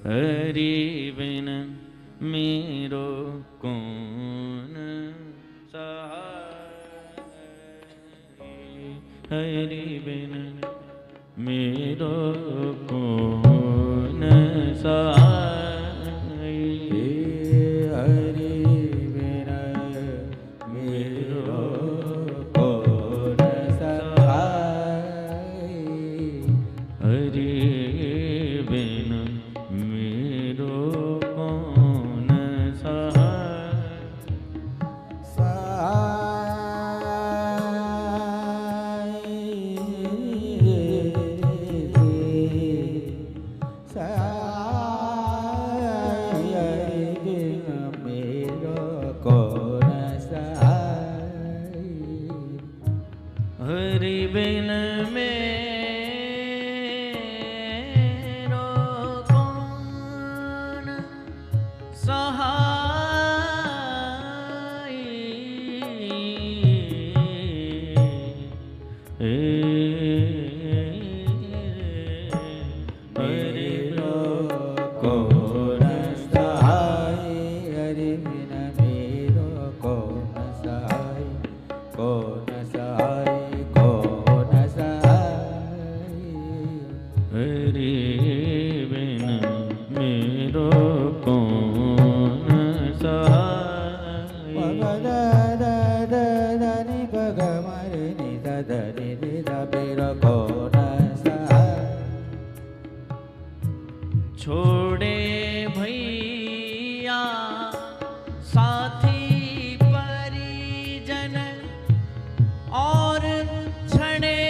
हरि बिन मेरो कौन सहाय, हरि बिन मेरो कौन सहाय, हरि बिन मेरो कौन सहाय, हरि बिन मेरो कौन सहाय, हरि बिन मेरो कौन सहाय, हरि कौन सहाय, हरि बिन मेरो कौन सहाय, कौन सहाय, कौन सहाय, हरि बिन मेरो कौन सहाय, దని పగ మరి ని దని ని ద मेरो कौन सहाय, छोड़े भैया साथी परिजन और छड़े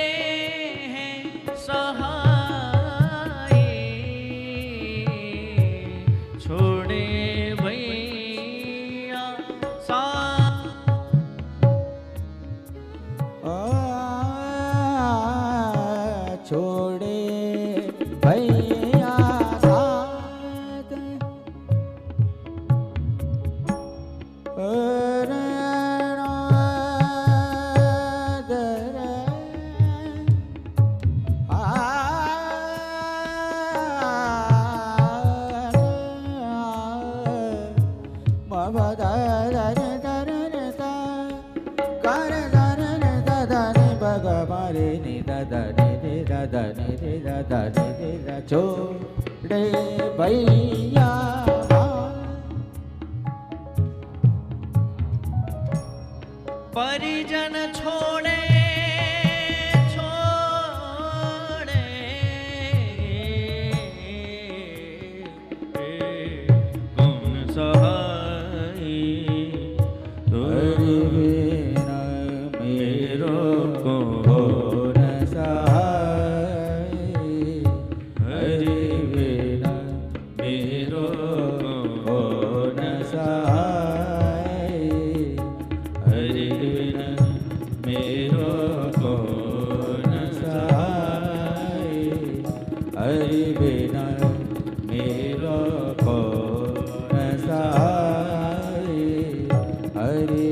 हैं सहाय, छोड़े भैया छोड़े भैया साथ, छोड़े भैया परिजन छोड़े छोड़े, कौन सहाय, हरि बिन मेरो कौन सहाय, हरि बिन मेरो कौन सहाय, हरि बिन मेरो कौन सहाय, हरि बिन मेरो कौन सहाय, हरि